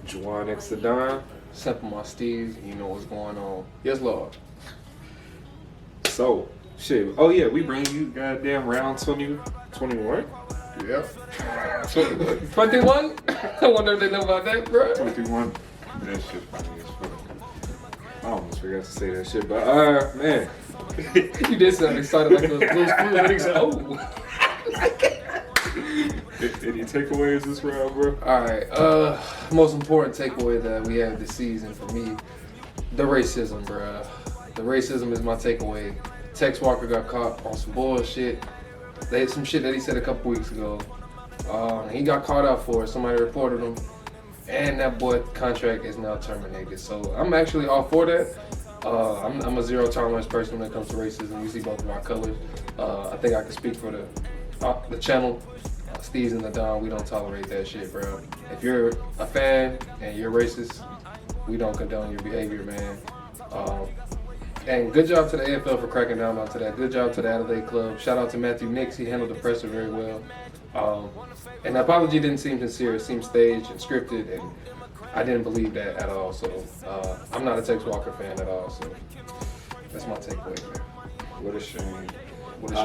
Juwan next to Don. Simple my STEEZ. You know what's going on. Yes, Lord. So, shit. Oh, yeah, we bring you goddamn round 21. Yep. 21? I wonder if they know about that, bro. 21. That shit funny as fuck. I almost forgot to say that shit, but man. You did sound excited like those school weddings. Oh. Any takeaways this round, bro? Alright, most important takeaway that we have this season for me, the racism, bruh. The racism is my takeaway. Tex Walker got caught on some bullshit. They had some shit that he said a couple weeks ago. He got caught out for it. Somebody reported him. And that boy's contract is now terminated. So I'm actually all for that. I'm a zero tolerance person when it comes to racism. You see both of our colors. I think I can speak for the channel. STEEZ and TheDon, we don't tolerate that shit, bro. If you're a fan and you're racist, we don't condone your behavior, man. And good job to the AFL for cracking down onto that. Good job to the Adelaide Club. Shout out to Matthew Nix. He handled the presser very well. And the apology didn't seem sincere. It seemed staged and scripted, and I didn't believe that at all. So I'm not a Tex Walker fan at all. So that's my takeaway, man. What a shame. What a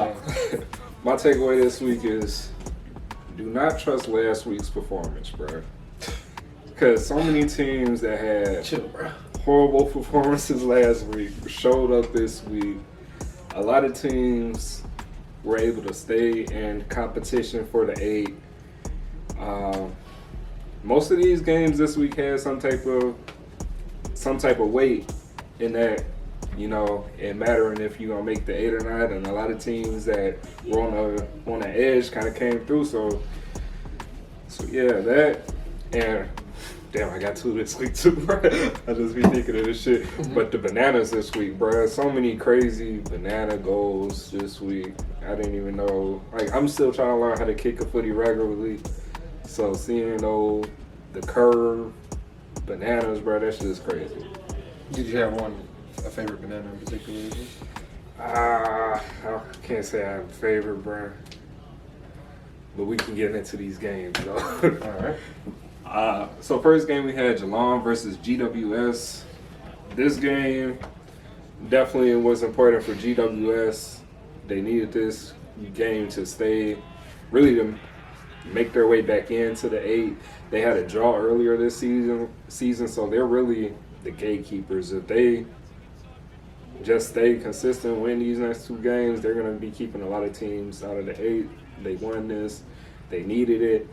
shame. My takeaway this week is do not trust last week's performance, bro. Because so many teams that had Chill, bro. horrible performances last week showed up this week. A lot of teams were able to stay in competition for the 8. Most of these games this week had some type of weight in that, you know, it mattering if you're gonna make the 8 or not. And a lot of teams that were on the edge kind of came through. So yeah, that and. Damn, I got 2 this week too, bro. I just be thinking of this shit. Mm-hmm. But the bananas this week, bro. So many crazy banana goals this week. I didn't even know. Like, I'm still trying to learn how to kick a footy regularly. So seeing the curve, bananas, bro, that shit is crazy. Did you have a favorite banana in particular? I can't say I have a favorite, bro. But we can get into these games, though. All right. So first game we had Geelong versus GWS. This game definitely was important for GWS. They needed this game to to make their way back into the 8. They had a draw earlier this season, so they're really the gatekeepers. If they just stay consistent, win these next 2 games, they're going to be keeping a lot of teams out of the 8. They won this. They needed it.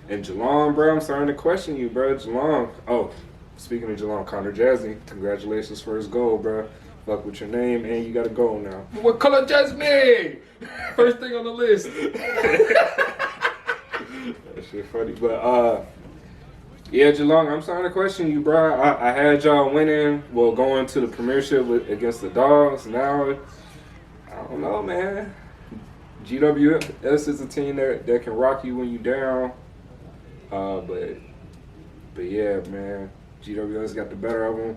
And Geelong, bro, I'm starting to question you, bro. Geelong. Oh, speaking of Geelong, Connor Jasny, congratulations for his goal, bro. Fuck with your name, and you got a goal now. What color Jasny? First thing on the list. That shit funny. But, yeah, Geelong, I'm starting to question you, bro. I had y'all winning, going to the premiership against the Dogs. Now, I don't know, man. GWS is a team that can rock you when you down. But yeah, man, GWS got the better of them.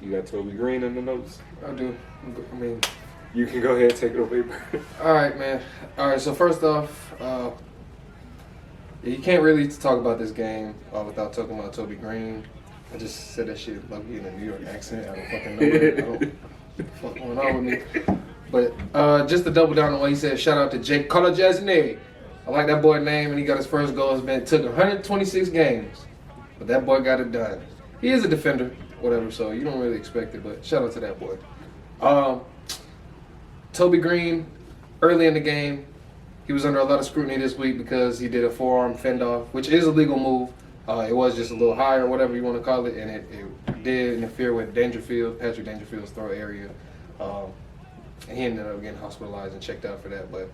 You got Toby Green in the notes? I do. I mean, you can go ahead and take it away, bro. All right, man. All right, so first off, you can't really talk about this game without talking about Toby Green. I just said that shit like in a New York accent. I don't fucking know it. I don't what's going on with me. But just to double down on what he said, shout out to Jake Kolajasny. I like that boy's name, and he got his first goal. It took 126 games, but that boy got it done. He is a defender, whatever, so you don't really expect it, but shout out to that boy. Toby Green, early in the game, he was under a lot of scrutiny this week because he did a forearm fend-off, which is a legal move. It was just a little higher, whatever you want to call it, and it did interfere with Patrick Dangerfield's throw area. And he ended up getting hospitalized and checked out for that, but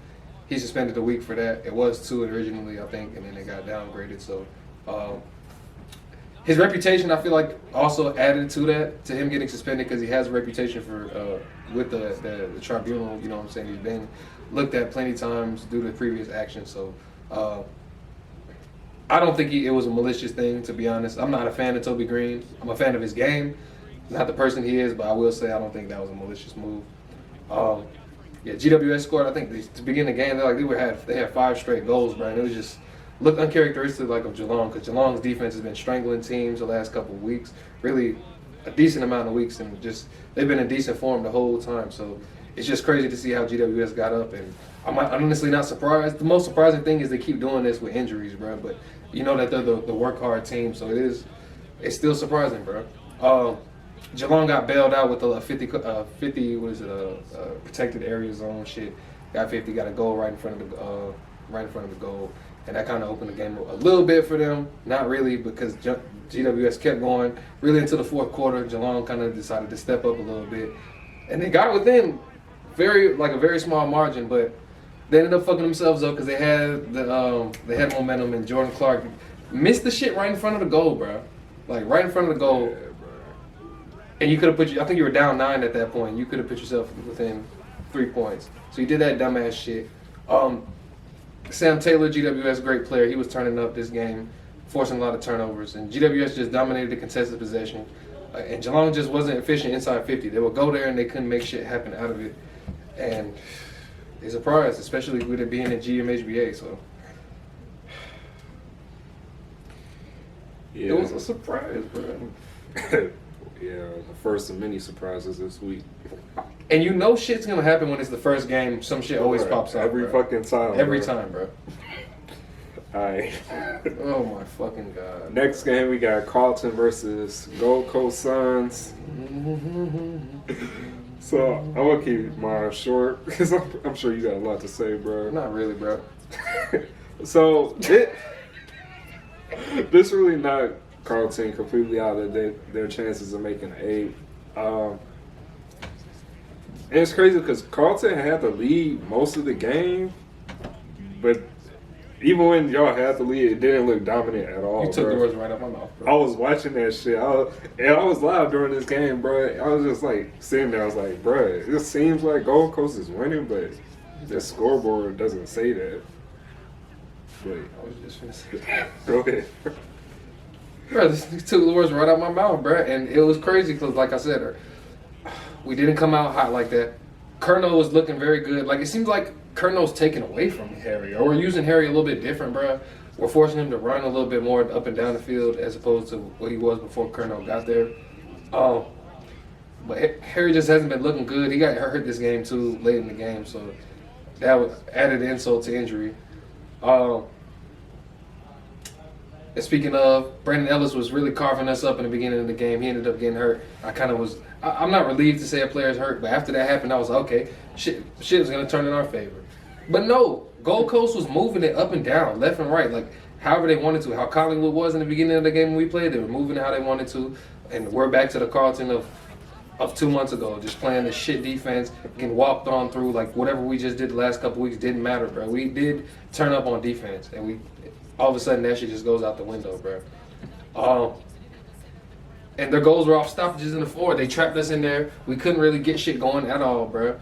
he suspended a week for that. It was 2 originally, I think, and then it got downgraded. So his reputation, I feel like, also added to that, to him getting suspended, because he has a reputation for with the tribunal. You know what I'm saying? He's been looked at plenty of times due to previous actions. So I don't think it was a malicious thing, to be honest. I'm not a fan of Toby Green. I'm a fan of his game, not the person he is, but I will say I don't think that was a malicious move. Yeah, GWS scored. I think to begin the game, they had 5 straight goals, bro. And it was just looked uncharacteristic like of Geelong, because Geelong's defense has been strangling teams the last couple of weeks, really a decent amount of weeks, and just they've been in decent form the whole time. So it's just crazy to see how GWS got up, and I'm honestly not surprised. The most surprising thing is they keep doing this with injuries, bro. But you know that they're the work hard team, so it's still surprising, bro. Geelong got bailed out with a 50 protected area zone shit. Got 50, got a goal right in front of the goal, and that kind of opened the game a little bit for them. Not really, because GWS kept going really into the fourth quarter. Geelong kind of decided to step up a little bit, and they got within a very small margin, but they ended up fucking themselves up because they had momentum, and Jordan Clark missed the shit right in front of the goal, bro. Like right in front of the goal. And you could have I think you were down 9 at that point. You could have put yourself within 3 points. So you did that dumbass shit. Sam Taylor, GWS, great player. He was turning up this game, forcing a lot of turnovers. And GWS just dominated the contested possession. And Geelong just wasn't efficient inside 50. They would go there and they couldn't make shit happen out of it. And they surprised, especially with it being in GMHBA. So yeah. It was a surprise, bro. Yeah, the first of many surprises this week. And you know shit's gonna happen when it's the first game. Some shit always pops up. Every fucking time. Every time, bro. Alright. Oh my fucking god. Next game we got Carlton versus Gold Coast Suns. So I'm gonna keep mine short because I'm sure you got a lot to say, bro. Not really, bro. So this really knocked Carlton completely out of their chances of making 8. And it's crazy because Carlton had the lead most of the game, but even when y'all had the lead, it didn't look dominant at all. You took the words right out my mouth, bro. I was watching that shit. I was live during this game, bro. I was just like sitting there. I was like, bro, it just seems like Gold Coast is winning, but the scoreboard doesn't say that. But I was just gonna say. Go ahead. Bro, this took the words right out my mouth, bro. And it was crazy because, like I said, we didn't come out hot like that. Curnow was looking very good. Like, it seems like Curnow's taken away from Harry. Or we're using Harry a little bit different, bro. We're forcing him to run a little bit more up and down the field as opposed to what he was before Curnow got there. But Harry just hasn't been looking good. He got hurt this game, too, late in the game. So that was added insult to injury. And speaking of, Brandon Ellis was really carving us up in the beginning of the game. He ended up getting hurt. I'm not relieved to say a player's hurt, but after that happened, I was like, okay, shit was going to turn in our favor. But no, Gold Coast was moving it up and down, left and right, like however they wanted to. How Collingwood was in the beginning of the game when we played, they were moving it how they wanted to. And we're back to the Carlton of 2 months ago, just playing the shit defense, getting walked on through. Like, whatever we just did the last couple weeks didn't matter, bro. We did turn up on defense, and all of a sudden that shit just goes out the window, bro. And their goals were off stoppages in the forward. They trapped us in there. We couldn't really get shit going at all, bro.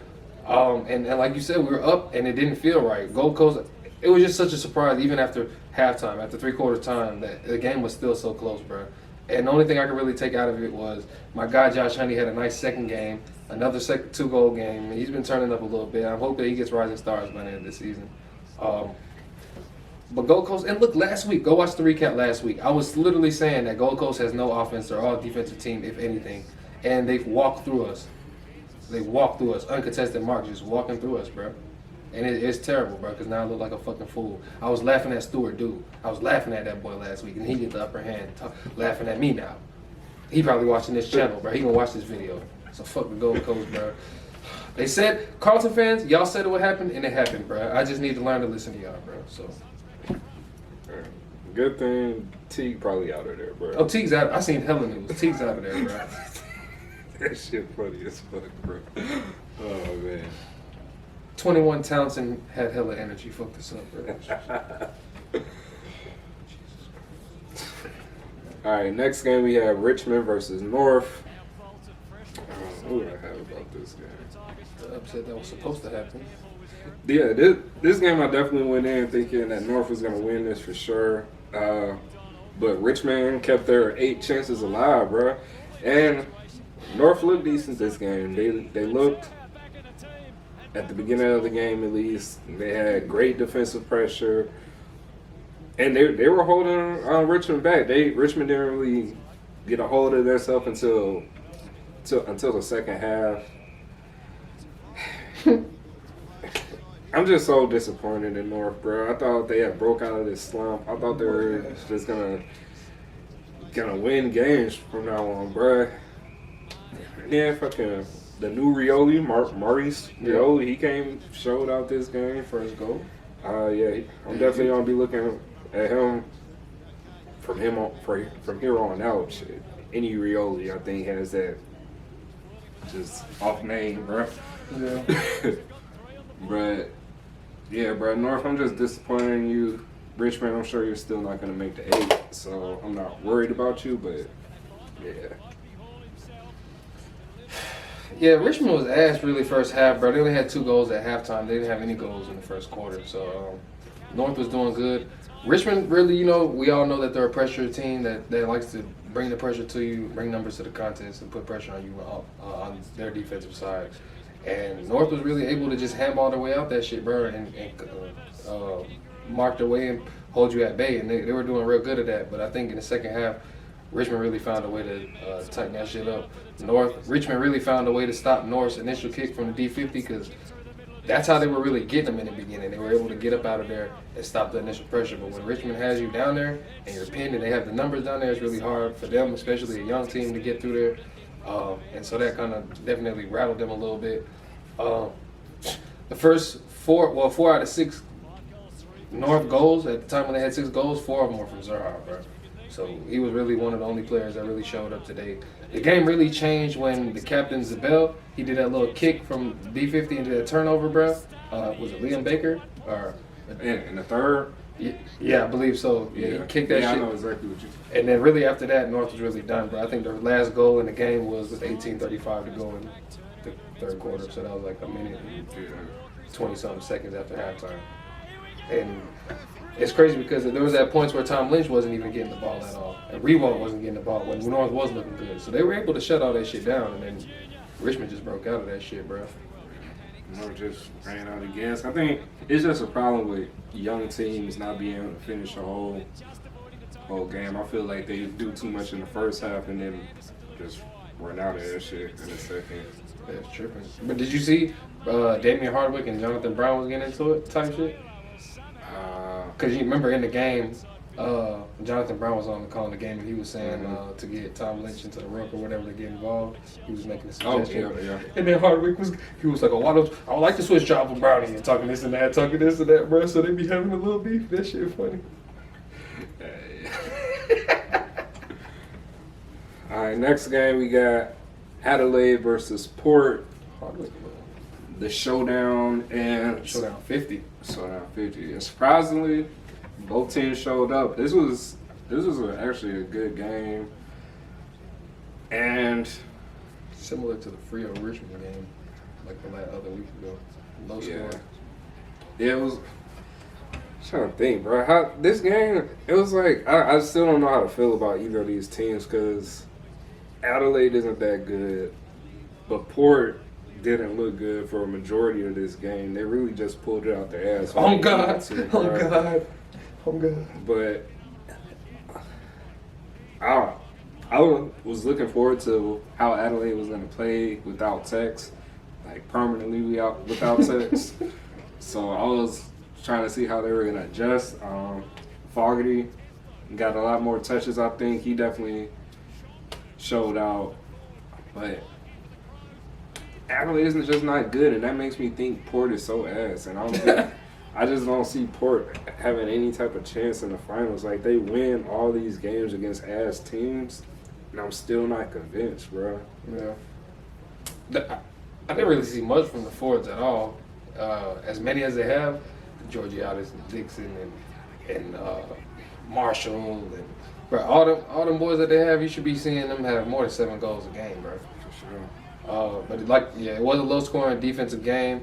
And like you said, we were up and it didn't feel right. Gold Coast, it was just such a surprise, even after halftime, after three-quarter time, that the game was still so close, bro. And the only thing I could really take out of it was my guy Josh Honey had a nice second game, another 2-goal game. He's been turning up a little bit. I hope that he gets rising stars by the end of the season. But Gold Coast, and look, last week, go watch the recap last week. I was literally saying that Gold Coast has no offense. They're all defensive team, if anything. And they've walked through us. They walked through us. Uncontested mark, just walking through us, bro. And it's terrible, bro, because now I look like a fucking fool. I was laughing at Stuart Dude. I was laughing at that boy last week, and he get the upper hand, laughing at me now. He probably watching this channel, bro. He gonna watch this video. So fuck the Gold Coast, bro. They said, Carlton fans, y'all said it would happen, and it happened, bro. I just need to learn to listen to y'all, bro. So. Good thing Teague probably out of there, bro. Oh, Teague's out. I seen hella news. Teague's out of there, bro. That shit funny as fuck, bro. Oh, man. 21 Townsend had hella energy. Fuck this up, bro. All right, next game we have Richmond versus North. What do I have about this game? The upset that was supposed to happen. Yeah, this game I definitely went in thinking that North was going to win this for sure. But Richmond kept their 8 chances alive, bro. And North looked decent this game. They looked at the beginning of the game, at least, they had great defensive pressure, and they were holding Richmond back. Richmond didn't really get a hold of themselves until the second half. I'm just so disappointed in North, bro. I thought they had broke out of this slump. I thought they were just gonna win games from now on, bro. Yeah, fucking the new Rioli, Maurice Rioli, he showed out this game. First goal. Yeah, I'm definitely gonna be looking at him from here on out. Shit, any Rioli, I think, has that just off name, bro. Yeah. But yeah, bro, North, I'm just disappointed in you. Richmond, I'm sure you're still not gonna make the 8, so I'm not worried about you. But yeah. Yeah, Richmond was ass really first half, bro. They only had 2 goals at halftime. They didn't have any goals in the first quarter. So North was doing good. Richmond, really, you know, we all know that they're a pressure team that likes to bring the pressure to you, bring numbers to the contest, and put pressure on you on their defensive side. And North was really able to just handball their way out that shit, bro, and mark their way and hold you at bay. And they were doing real good at that. But I think in the second half, Richmond really found a way to tighten that shit up. Richmond really found a way to stop North's initial kick from the D50 because that's how they were really getting them in the beginning. They were able to get up out of there and stop the initial pressure. But when Richmond has you down there and you're pinned and they have the numbers down there, it's really hard for them, especially a young team, to get through there. And so that kind of definitely rattled them a little bit. The first 4 out of 6 North goals, at the time when they had 6 goals, 4 of them were from Zerha, bro. So he was really one of the only players that really showed up today. The game really changed when the captain, Zabel, he did that little kick from D50 into that turnover, bro. Was it Liam Baker? Or In the third? Yeah, I believe so. Yeah, he kicked that shit. I know exactly what you. And then really after that, North was really done, bro. I think their last goal in the game was with 18:35 to go in the third quarter. So that was like a minute and 20-something seconds after halftime. And it's crazy because there was at points where Tom Lynch wasn't even getting the ball at all. And Rewalt wasn't getting the ball when North was looking good. So they were able to shut all that shit down. And then Richmond just broke out of that shit, bro. North just ran out of gas. I think it's just a problem with young teams not being able to finish a whole game. I feel like they do too much in the first half and then just run out of that shit in the second. That's tripping. But did you see Damian Hardwick and Jonathan Brown was getting into it type shit? Because you remember in the game, Jonathan Brown was on the call in the game and he was saying to get Tom Lynch into the ruck or whatever to get involved. He was making a suggestion. Oh, yeah. And then Hardwick was like, I would like to switch jobs with Brownie and talking this and that, bro. So they be having a little beef. That shit funny. All right, next game we got Adelaide versus Port. Hardwick, bro. The showdown 50. Showdown 50. And surprisingly, both teams showed up. This was actually a good game. And Similar to the Freo Richmond game, like the other week ago. Low score. Yeah, it was. I'm trying to think, bro. This game, it was like I still don't know how to feel about either of these teams because Adelaide isn't that good, but Port didn't look good for a majority of this game. They really just pulled it out their ass. Oh God! But I was looking forward to how Adelaide was going to play without Tex, like permanently without Tex. So I was trying to see how they were going to adjust. Fogarty got a lot more touches, I think. He definitely showed out. But Adelaide isn't just not good, and that makes me think Port is so ass. And I just don't see Port having any type of chance in the finals. Like, they win all these games against ass teams, and I'm still not convinced, bro. Yeah. I didn't really see much from the forwards at all. As many as they have, Georgiades and Dixon and Marshall and bro, all them boys that they have, you should be seeing them have more than 7 goals a game, bro. For sure. But it was a low-scoring defensive game.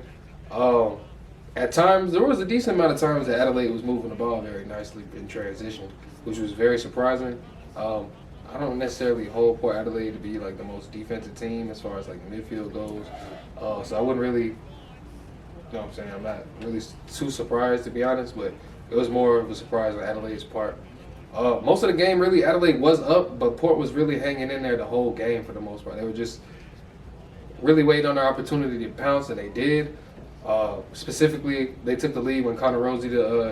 At times, there was a decent amount of times that Adelaide was moving the ball very nicely in transition, which was very surprising. I don't necessarily hold Port Adelaide to be like the most defensive team as far as like midfield goes. So I wouldn't really know what I'm saying? I'm not really too surprised, to be honest, but it was more of a surprise on Adelaide's part. Most of the game, really, Adelaide was up, but Port was really hanging in there the whole game for the most part. They were just really waiting on their opportunity to pounce, and they did. Specifically, they took the lead when Connor Rosie,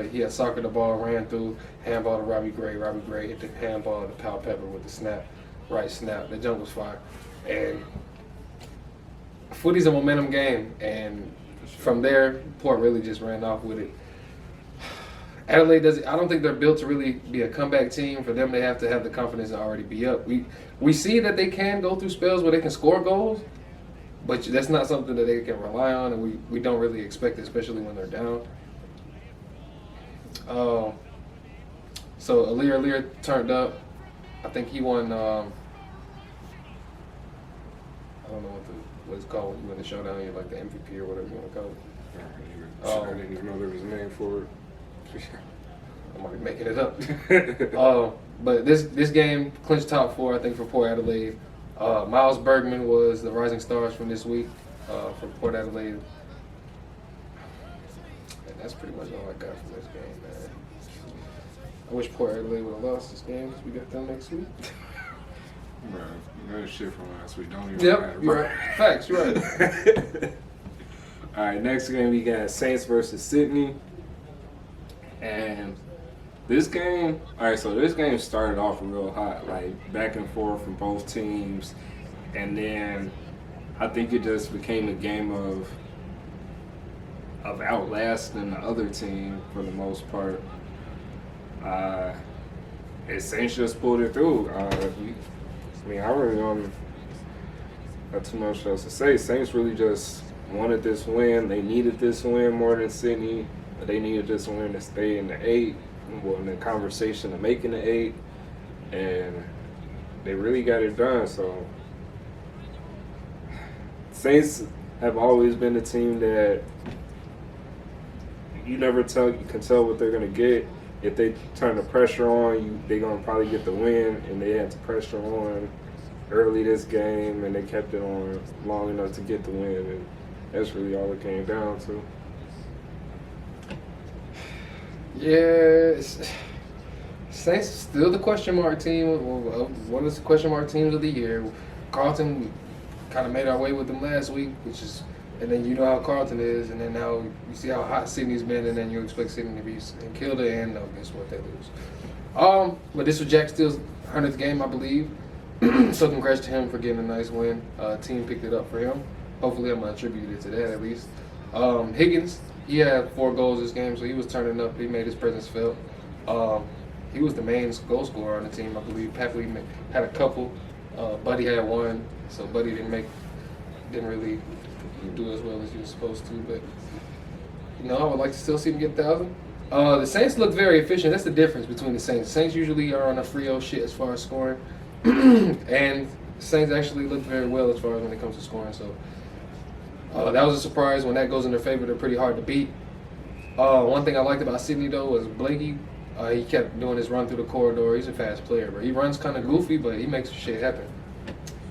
he had soccer the ball, ran through, handball to Robbie Gray. Robbie Gray hit the handball to Pal Pepper with the snap, right snap. The jump was fire. And footy's a momentum game, and from there, Port really just ran off with it. Adelaide I don't think they're built to really be a comeback team. For them, they have to have the confidence to already be up. We see that they can go through spells where they can score goals, but that's not something that they can rely on, and we don't really expect it, especially when they're down. So Alir turned up. I think he won. I don't know what it's called when you win the showdown. You're like the MVP or whatever you want to call it. I didn't even know there was a name for it. I might be making it up. But this game clinched top 4, I think, for Port Adelaide. Miles Bergman was the rising stars from this week for Port Adelaide. And that's pretty much all I got from this game, man. I wish Port Adelaide would have lost this game because we got them next week. Bro, that shit from last week don't even matter. You're right. Facts, you're right. All right, next game we got Saints versus Sydney. And this game, so this game started off real hot, like back and forth from both teams. And then I think it just became a game of outlasting the other team for the most part. And Saints just pulled it through. I really don't have too much else to say. Saints really just wanted this win. They needed this win more than Sydney. They needed this win to stay in the 8, well, in the conversation of making the 8, and they really got it done. So Saints have always been the team that you can tell what they're gonna get. If they turn the pressure on, they're gonna probably get the win, and they had the pressure on early this game, and they kept it on long enough to get the win, and that's really all it came down to. Yeah, Saints still the question mark team. One of the question mark teams of the year. Carlton kind of made our way with them last week, and then you know how Carlton is, and then now you see how hot Sydney's been, and then you expect Sydney to be and kill it, and guess what, they lose. But this was Jack Steele's 100th game, I believe. So congrats to him for getting a nice win. Team picked it up for him. Hopefully, I'm gonna attribute it to that at least. Higgins. He had 4 goals this game, so he was turning up. He made his presence felt. He was the main goal scorer on the team, I believe. Papley had a couple. Buddy had 1, so Buddy didn't really do as well as he was supposed to. But I would like to still see him get 1,000. The Saints look very efficient. That's the difference between the Saints. The Saints usually are on a Freo shit as far as scoring, and the Saints actually look very well as far as when it comes to scoring. So. That was a surprise. When that goes in their favor, they're pretty hard to beat. One thing I liked about Sydney, though, was Blakey. He kept doing his run through the corridor. He's a fast player, but he runs kind of goofy, but he makes shit happen.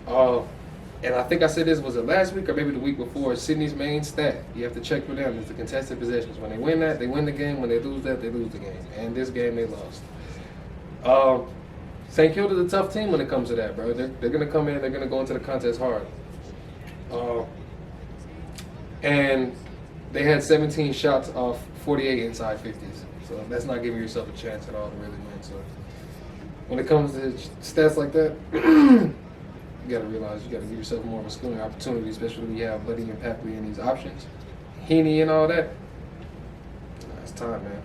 And I think I said this, was it last week or maybe the week before, Sydney's main stat, you have to check for them, is the contested possessions. When they win that, they win the game. When they lose that, they lose the game. And this game, they lost. St. Kilda's a tough team when it comes to that, bro. They're going to come in, they're going to go into the contest hard. And they had 17 shots off 48 inside 50s. So that's not giving yourself a chance at all to really win. So when it comes to stats like that, you got to realize you got to give yourself more of a scoring opportunity, especially when you have Buddy and Papley and these options. Heaney and all that. It's time, man.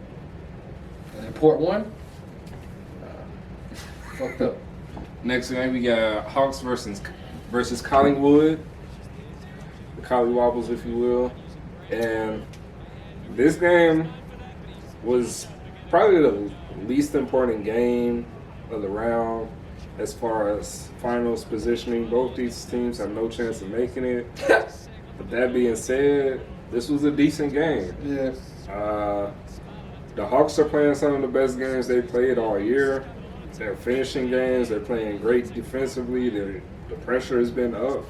And then Port 1. Fucked up. Next game we got Hawks versus Collingwood. Collywobbles, if you will. And this game was probably the least important game of the round as far as finals positioning. Both these teams have no chance of making it. But that being said, this was a decent game. Yeah. The Hawks are playing some of the best games they've played all year. They're finishing games. They're playing great defensively. The pressure has been up.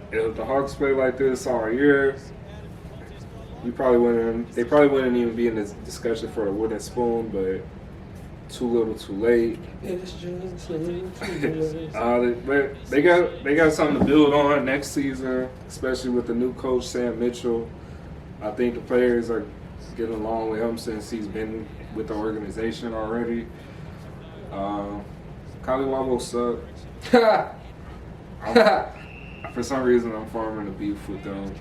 If the Hawks play like this all year, They probably wouldn't even be in this discussion for the wooden spoon, but too little, too late. But they got something to build on next season, especially with the new coach Sam Mitchell. I think the players are getting along with him since he's been with the organization already. Kaliwabo sucked. For some reason, I'm forming a beef with them.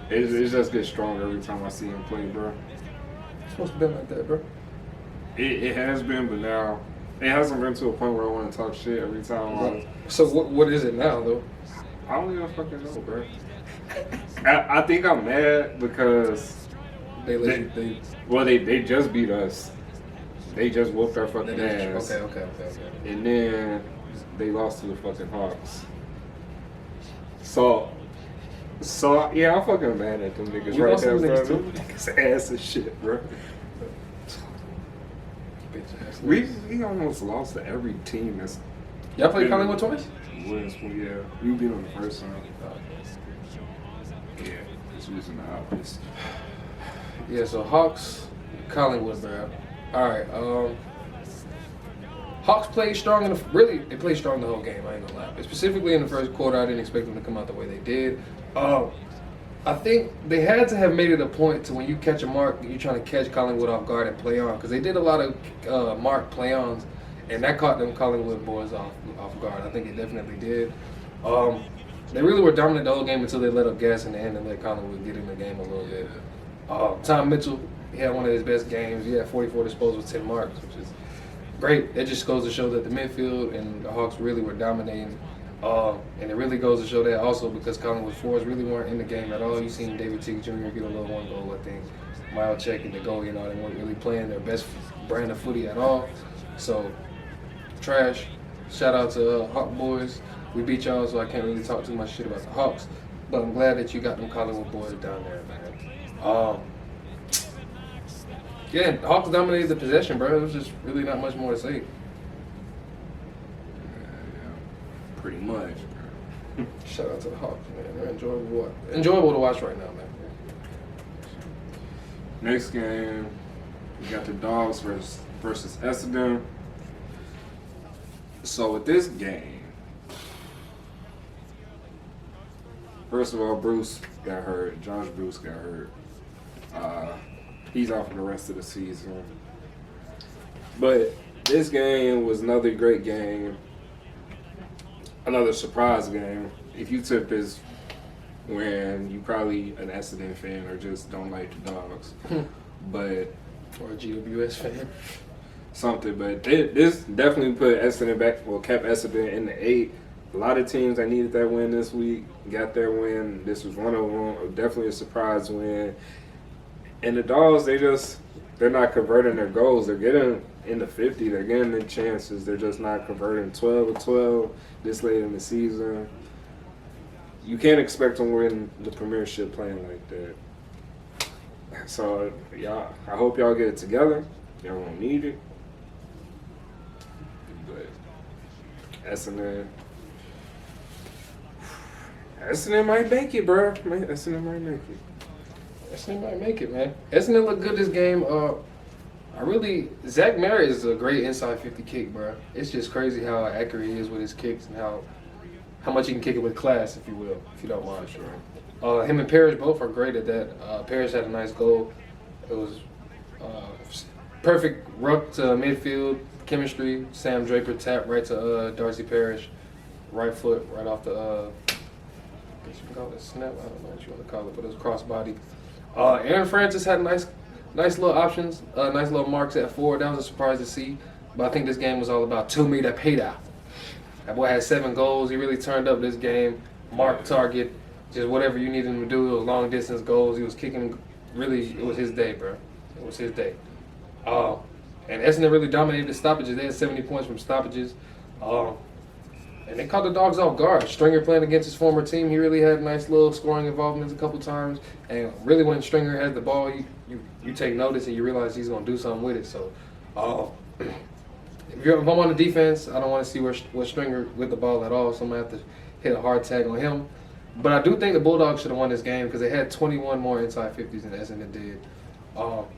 It just gets stronger every time I see him play, bro. It's supposed to be like that, bro. It has been, but now it hasn't been to a point where I want to talk shit every time. So what is it now, though? I don't even fucking know, bro. I think I'm mad because they just beat us. They just whooped our fucking ass. Okay. And then they lost to the fucking Hawks. So yeah, I'm fucking mad at them niggas right there, bro. Them niggas ass and shit, bro. We almost lost to every team that's. Y'all played Collingwood twice? Yeah, we beat them the first time. Yeah, this was in the office. Yeah, so Hawks, Collingwood, bro. All right, Hawks played strong they played strong the whole game. I ain't gonna lie. But specifically in the first quarter, I didn't expect them to come out the way they did. I think they had to have made it a point to when you catch a mark, you're trying to catch Collingwood off guard and play on, because they did a lot of mark play-ons, and that caught them Collingwood boys off guard. I think it definitely did. They really were dominant the whole game until they let up gas in the end and let Collingwood get in the game a little bit. Tom Mitchell, he had one of his best games. He had 44 disposals, 10 marks, which is great. It just goes to show that the midfield and the Hawks really were dominating. And it really goes to show that also because Collingwood forwards really weren't in the game at all. You seen David Teague Jr. get a little one goal, I think. Mile check and the goal, they weren't really playing their best brand of footy at all. So, trash. Shout out to Hawk boys. We beat y'all, so I can't really talk too much shit about the Hawks. But I'm glad that you got them Collingwood boys down there, man. Yeah, the Hawks dominated the possession, bro. It was just really not much more to say. Pretty much. Shout out to the Hawks, man. They're enjoyable to watch right now, man. Next game, we got the Dogs versus Essendon. So with this game, first of all, Bruce got hurt. Josh Bruce got hurt. He's out for the rest of the season. But this game was another great game. Another surprise game. If you took this when you probably an Essendon fan or just don't like the Dogs, but or a GWS fan, something. But this definitely put Essendon back. Well, kept Essendon in the 8. A lot of teams that needed that win this week got their win. This was one of them. Definitely a surprise win. And the Dogs, they're not converting their goals. They're getting in the 50. They're getting the chances. They're just not converting 12 of 12 this late in the season. You can't expect them to win the Premiership playing like that. So, y'all, I hope y'all get it together. Y'all won't need it. But Essendon might make it, bro. Essendon might make it. Essendon might make it, man. Essendon looked good this game. Zack Bailey is a great inside 50 kick, bro. It's just crazy how accurate he is with his kicks and how much he can kick it with class, if you will, if you don't mind. Sure. Him and Parrish both are great at that. Parrish had a nice goal. It was perfect ruck to midfield, chemistry. Sam Draper tap right to Darcy Parrish. Right foot, right off the, I guess you can call it a snap. I don't know what you want to call it, but it was crossbody. Aaron Francis had nice little options, nice little marks at forward. That was a surprise to see. But I think this game was all about Toby Green. That boy had 7 goals. He really turned up this game. Mark target, just whatever you needed him to do. It was long distance goals. He was kicking. Really, it was his day, bro. It was his day. And Essendon really dominated the stoppages. They had 70 points from stoppages. And they caught the Dogs off guard. Stringer playing against his former team, he really had nice little scoring involvements a couple times. And really when Stringer has the ball, you take notice and you realize he's going to do something with it. So if I'm on the defense, I don't want to see where Stringer with the ball at all. So I'm going to have to hit a hard tag on him. But I do think the Bulldogs should have won this game because they had 21 more inside 50s than Essendon did.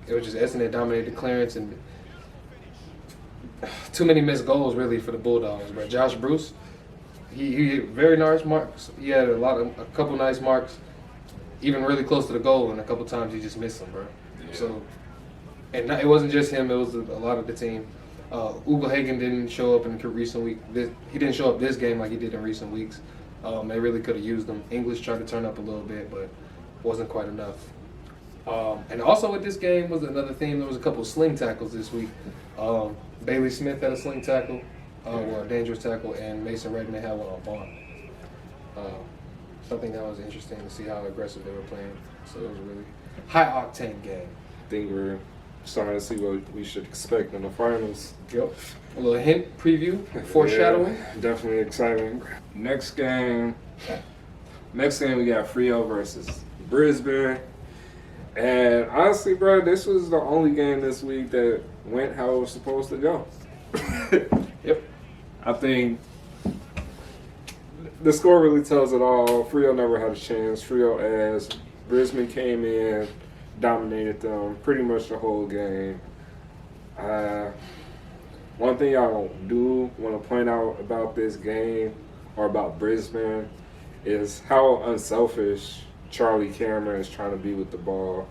It was just Essendon dominated the clearance and too many missed goals really for the Bulldogs. But Josh Bruce, he hit very nice marks. He had a couple nice marks, even really close to the goal, and a couple times he just missed them, bro. Yeah. So, and it wasn't just him; it was a lot of the team. Ugelhagen didn't show up in recent week. He didn't show up this game like he did in recent weeks. They really could have used him. English tried to turn up a little bit, but wasn't quite enough. And also with this game was another theme. There was a couple of sling tackles this week. Bailey Smith had a sling tackle, a dangerous tackle, and Mason Redmond had one on Bond. So I think that was interesting to see how aggressive they were playing. So it was a really high-octane game. I think we're starting to see what we should expect in the finals. Yep. A little hint, preview, foreshadowing. Yeah, definitely exciting. Next game we got Freo versus Brisbane. And honestly, bro, this was the only game this week that went how it was supposed to go. Yep. I think the score really tells it all. Freo never had a chance. Freo as Brisbane came in, dominated them pretty much the whole game. One thing I do want to point out about this game or about Brisbane is how unselfish Charlie Cameron is trying to be with the ball.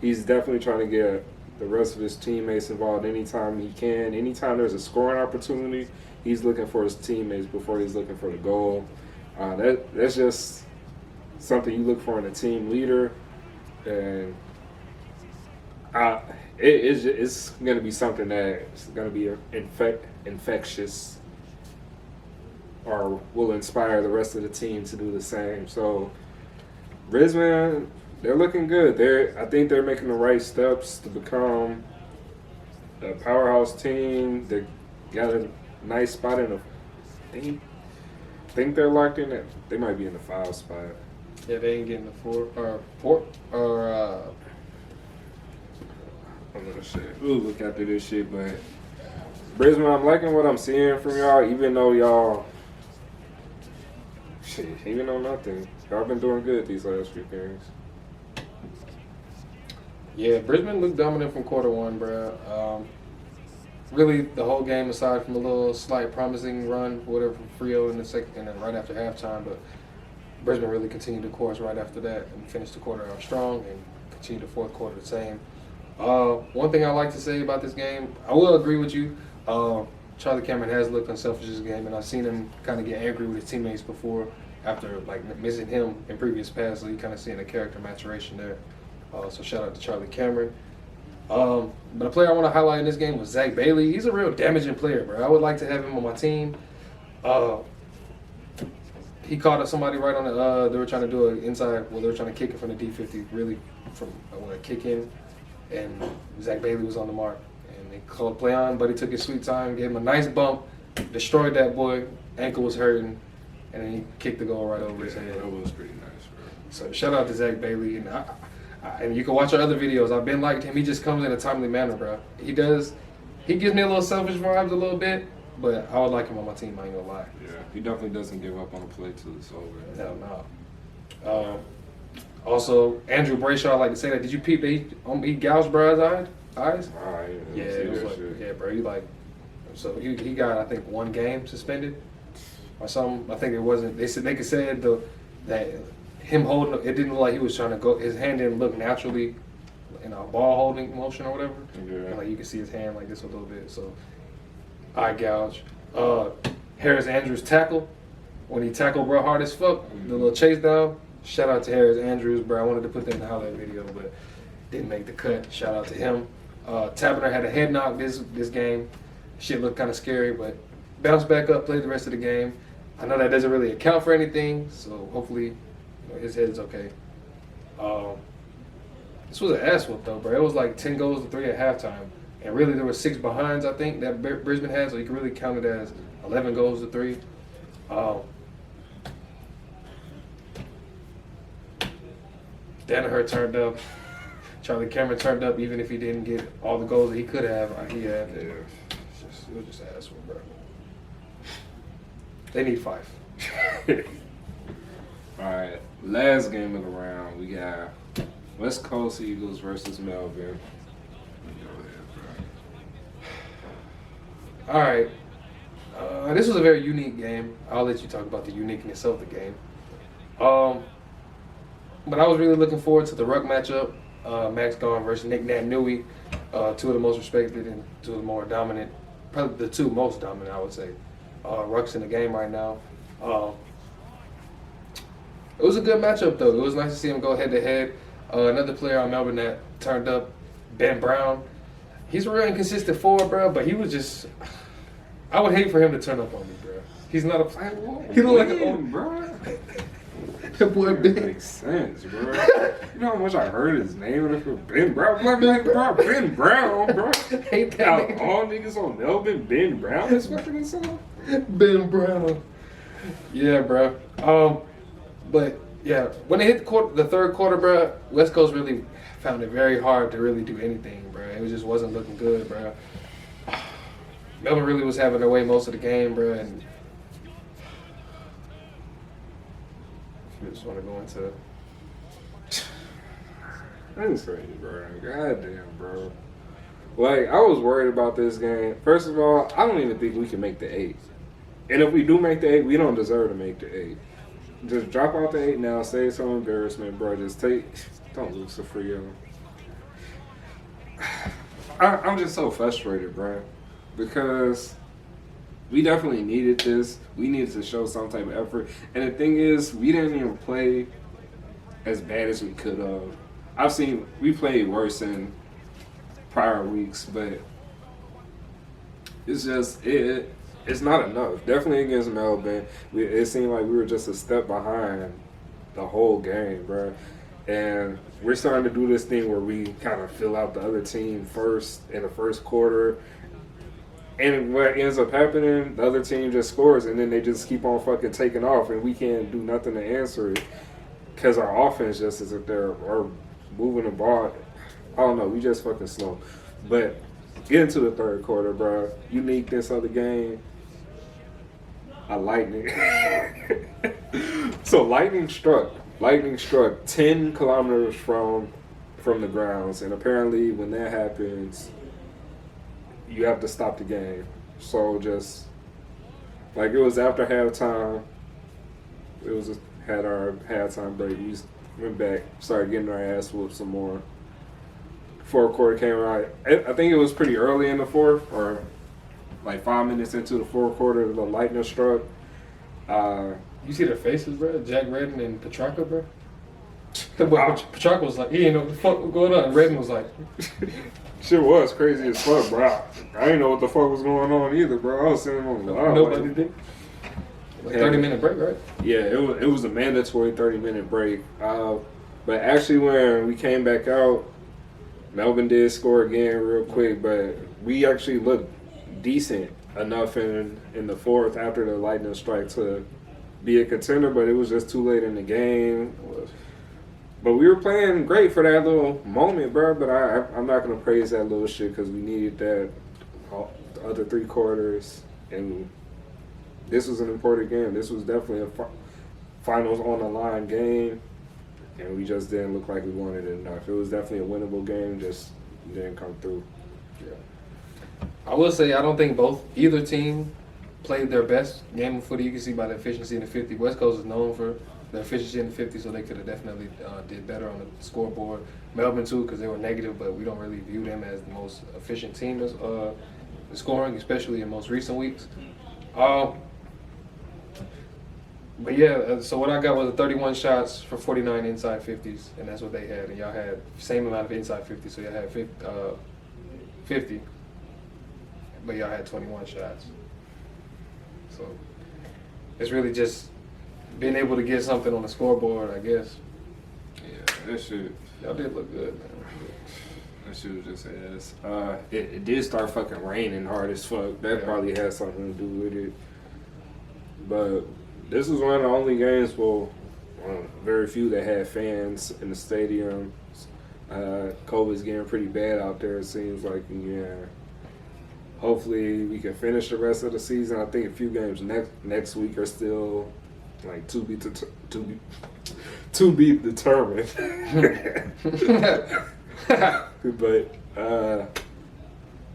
He's definitely trying to get the rest of his teammates involved anytime he can. Anytime there's a scoring opportunity, he's looking for his teammates before he's looking for the goal. That's just something you look for in a team leader. And it's going to be something that's going to be infectious or will inspire the rest of the team to do the same. So Brisbane, they're looking good. I think they're making the right steps to become a powerhouse team. They got a nice spot in the. I think they're locked in. They might be in the 5 spot. Yeah, they ain't getting the 4 I'm gonna say we'll look after this shit, but Brisbane, I'm liking what I'm seeing from y'all. Even though nothing. Y'all been doing good these last few games. Yeah, Brisbane looked dominant from quarter one, bro. Really, the whole game, aside from a little slight promising run, whatever, from Freo in the second, and then right after halftime, but Brisbane really continued the course right after that and finished the quarter out strong and continued the fourth quarter the same. One thing I like to say about this game, I will agree with you. Charlie Cameron has looked unselfish this game, and I've seen him kind of get angry with his teammates before after missing him in previous passes. So you kind of seeing a character maturation there. So shout out to Charlie Cameron. But a player I want to highlight in this game was Zack Bailey. He's a real damaging player, bro. I would like to have him on my team. He caught up somebody right on the. They were trying to do an inside. Well, they were trying to kick it from the D50, really from a kick in, and Zack Bailey was on the mark. And they called play on, but he took his sweet time, gave him a nice bump, destroyed that boy. Ankle was hurting, and then he kicked the goal right over his head. That was pretty nice, bro. So shout out to Zack Bailey, and you can watch our other videos. I've been like him. He just comes in a timely manner, bro. He gives me a little selfish vibes a little bit, but I would like him on my team. I ain't gonna lie. Yeah, he definitely doesn't give up on a play till it's over. Hell no. Also, Andrew Brayshaw, I like to say that. Did you peep that he gouged Brad's eyes? Yeah, it was like, yeah, bro. So he got, I think, 1 game suspended or something. I think it wasn't. They could say that him holding it didn't look like he was trying to go. His hand didn't look naturally in a ball holding motion or whatever. Yeah. And you can see his hand like this a little bit. So eye gouge. Harris Andrews tackle when he tackled bro hard as fuck. The little chase down. Shout out to Harris Andrews, bro. I wanted to put that in the highlight video, but didn't make the cut. Shout out to him. Taberner had a head knock this game. Shit looked kind of scary, but bounced back up, played the rest of the game. I know that doesn't really account for anything, so hopefully his head's okay. This was an ass whoop though, bro. It was like 10 goals to 3 at halftime, and really there were 6 behinds I think that Brisbane had, so you can really count it as 11 goals to 3. Danaher turned up. Charlie Cameron turned up, even if he didn't get all the goals that he could have. He had. Yeah. It was just an ass whoop, bro. They need 5. Alright, last game of the round, we got West Coast Eagles versus Melvin. All right. This was a very unique game. I'll let you talk about the uniqueness of the game. But I was really looking forward to the ruck matchup. Max Gone versus Nick Nat Nui. Two of the most respected and two of the more dominant, probably the two most dominant, I would say, rucks in the game right now. It was a good matchup, though. It was nice to see him go head-to-head. Another player on Melbourne that turned up, Ben Brown. He's a real inconsistent forward, bro, but he was just... I would hate for him to turn up on me, bro. He's not a... He look like an old... bro. That boy That Ben. makes sense, bro. You know how much I heard his name when it Ben Brown? Like, bro, Ben Brown, bro. Hate that Out nigga. all niggas on Melbourne, Ben Brown is fucking himself. Ben Brown. Yeah, bro. But yeah, when they hit the third quarter, bro, West Coast really found it very hard to really do anything, bro. It just wasn't looking good, bro. Melvin really was having their way most of the game, bro, and I just want to go into... I'm sorry, bro. Goddamn, bro. Like, I was worried about this game. First of all, I don't even think we can make the 8. And if we do make the 8, we don't deserve to make the 8. Just drop out the 8 now, save some embarrassment, bro. Just don't lose to Freo. I'm just so frustrated, bro. Because we definitely needed this. We needed to show some type of effort. And the thing is, we didn't even play as bad as we could have. We played worse in prior weeks, but it's just, it's not enough. Definitely against Melbourne, it seemed like we were just a step behind the whole game, bro. And we're starting to do this thing where we kind of fill out the other team first in the first quarter. And what ends up happening, the other team just scores, and then they just keep on fucking taking off, and we can't do nothing to answer it because our offense just isn't there or moving the ball. I don't know. We just fucking slow. But get into the third quarter, bro. Uniqueness of the game. Lightning. So lightning struck 10 kilometers from the grounds, and apparently when that happens, you have to stop the game. So just like it was after halftime, had our halftime break. We went back, started getting our ass whooped some more. Fourth quarter came around. I think it was pretty early in the fourth, or like 5 minutes into the fourth quarter, the lightning struck. You see their faces, bro? Jack Redden and Petrarca, bro? Petrarca was like, he didn't know what the fuck was going on. And Redden was like... Shit was crazy as fuck, bro. I didn't know what the fuck was going on either, bro. I was sitting on the line. Nobody did. Like 30-minute break, right? Yeah, it was a mandatory 30-minute break. But actually when we came back out, Melvin did score again real quick, but we actually looked decent enough in the fourth after the lightning strike to be a contender, but it was just too late in the game. But we were playing great for that little moment, bro. But I'm not going to praise that little shit because we needed that the other 3 quarters. And this was an important game. This was definitely a finals on the line game. And we just didn't look like we wanted it enough. It was definitely a winnable game, just didn't come through. Yeah. I will say I don't think either team played their best game of footy. You can see by the efficiency in the 50. West Coast is known for their efficiency in the 50, so they could have definitely did better on the scoreboard. Melbourne too, because they were negative, but we don't really view them as the most efficient team as scoring, especially in most recent weeks. But yeah, so what I got was 31 shots for 49 inside 50s, and that's what they had. And y'all had the same amount of inside 50s, so y'all had 50, but y'all had 21 shots. So it's really just being able to get something on the scoreboard, I guess. Yeah, that shit. Y'all did look good, man. That shit was just ass. It did start fucking raining hard as fuck. That probably had something to do with it. But this was one of the only games, very few that had fans in the stadium. COVID's getting pretty bad out there, it seems like. Yeah. Hopefully we can finish the rest of the season. I think a few games next week are still like to to be determined. But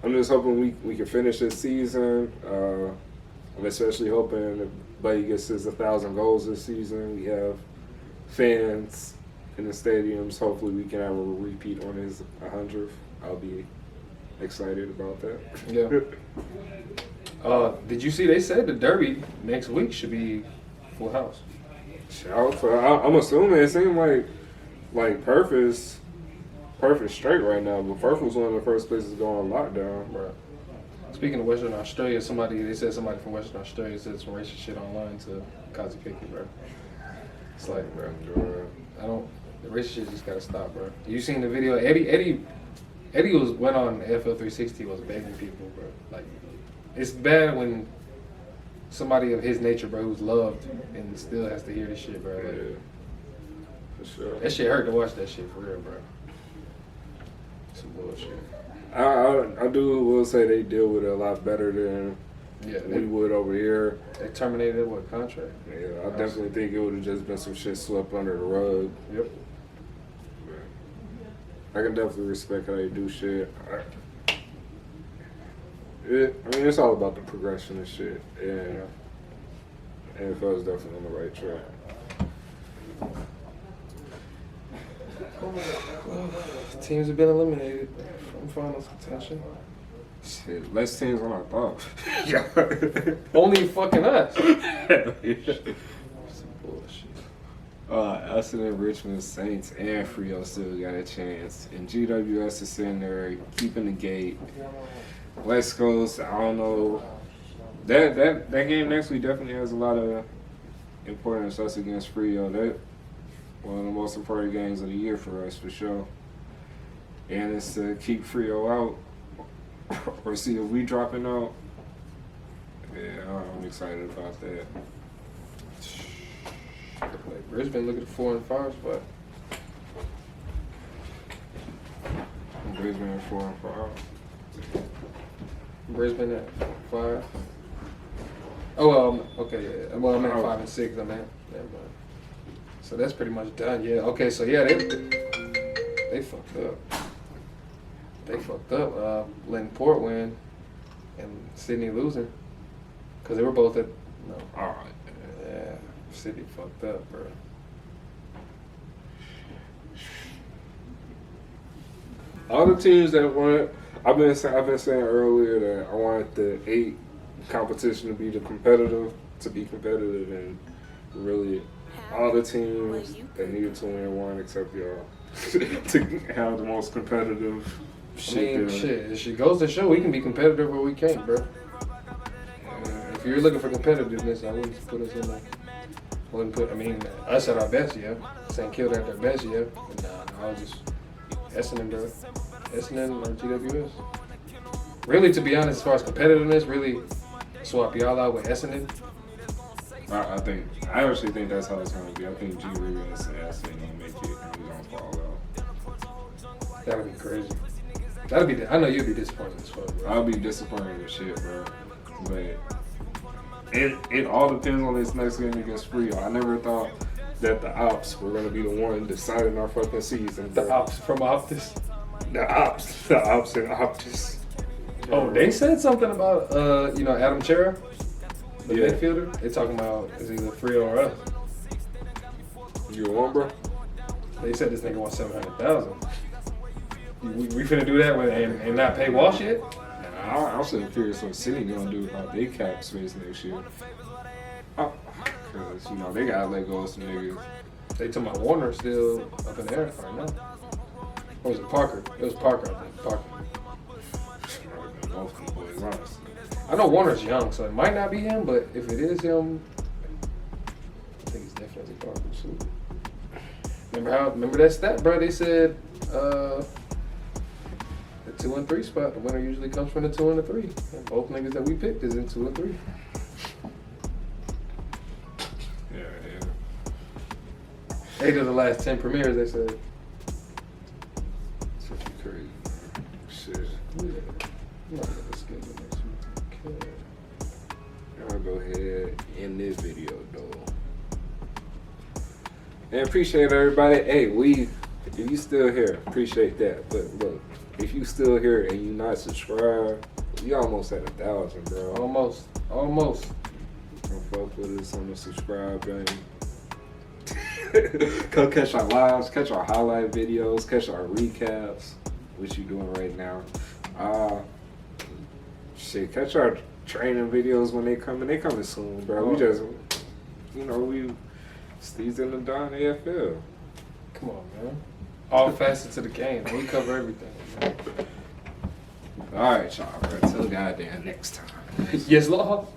I'm just hoping we can finish this season. I'm especially hoping that Buddy gets his 1,000 goals this season. We have fans in the stadiums. Hopefully we can have a repeat on his 100th. I'll be excited about that. Yeah. Did you see they said the Derby next week should be full house? Shout for I'm assuming it seemed like Perth is straight right now, but Perth was one of the first places to go on lockdown. Bro. Speaking of Western Australia, they said somebody from Western Australia said some racist shit online to Kazi Kiki, bro. It's like, bro, the racist shit just gotta stop, bro. You seen the video? Eddie went on AFL 360, was begging people, bro. Like, it's bad when somebody of his nature, bro, who's loved and still has to hear this shit, bro. Like, Yeah, for sure. that shit hurt to watch that shit, for real, bro. Some bullshit. I will say they deal with it a lot better than we would over here. They terminated what contract? Yeah, I definitely think it would have just been some shit swept under the rug. Yep. I can definitely respect how they do shit. It's all about the progression and shit. And NFL is definitely on the right track. Teams have been eliminated from finals contention. Shit, less teams than I thought. Yeah. Only fucking us. Some bullshit. Essendon, Richmond, Saints, and Freo still got a chance. And GWS is sitting there keeping the gate. West Coast, I don't know. That game next week definitely has a lot of importance. Us against Freo. That one of the most important games of the year for us, for sure. And it's to keep Freo out or see if we dropping out. Yeah, I'm excited about that. Like Brisbane, look at the 4 and 5 spot. Brisbane 4 and 5. Brisbane at 5. Oh, okay, yeah. Well, I'm at 5 and 6. I'm at. Never mind. So that's pretty much done. Yeah. Okay. So yeah, they fucked up. They fucked up. Letting Port win and Sydney losing because they were both at. No. All right. Yeah. Sydney fucked up, bro. All the teams that won, I've been saying earlier that I wanted the 8 competition to be competitive, and really all the teams that needed to win won except y'all to have the most competitive shit. Shit goes to show we can be competitive or we can't, bro. If you're looking for competitiveness, I wouldn't put us in there. Us at our best, yeah. St. Kilda at their best, yeah. But nah, I was just Essendon, bro. Essendon or GWS. Really, to be honest, as far as competitiveness, really swap y'all out with Essendon. I actually think that's how it's going to be. I think G Riggins and Essendon going to make it and we're going to fall out. That'd be crazy. I know you'd be disappointed as fuck, bro. I'll be disappointed as shit, bro. But it all depends on this next game against Freo. I never thought that the Ops were going to be the one deciding our fucking season. The Ops from Optus. The Ops and Optus. Oh, they said something about Adam Chera, the Yeah. midfielder. They talking about it's either Freo or us. You want, bro? They said this nigga wants 700,000. We finna do that and not pay Walsh yet? I'm still curious what City gonna do about their cap space next year. Because they gotta let go of some niggas. They talking about Warner still up in the air right now. Or was it Parker? It was Parker, I think. Parker. Both of them boys, honestly. I know Warner's young, so it might not be him, but if it is him, I think it's definitely Parker too. Remember that stat, bro? They said the 2 and 3 spot, the winner usually comes from the 2 and the 3. And both niggas that we picked is in 2 and 3. Yeah. 8 of the last 10 premieres, they said. It's fucking crazy. Shit. Yeah. I'm not gonna skip the next week. Okay. I'll go ahead and end this video, though. And appreciate everybody. Hey, if you still here, appreciate that. But look, if you still here and you not subscribed, we almost at 1,000, bro. Almost. Come fuck with us on the subscribe button. Come catch our lives, catch our highlight videos, catch our recaps, what you doing right now. Shit, catch our training videos when they coming. They coming soon, bro. We just, we STEEZ and TheDon AFL. Come on, man. All facets of the game. We cover everything. All right, y'all, bro. Till goddamn next time. Yes, Lord.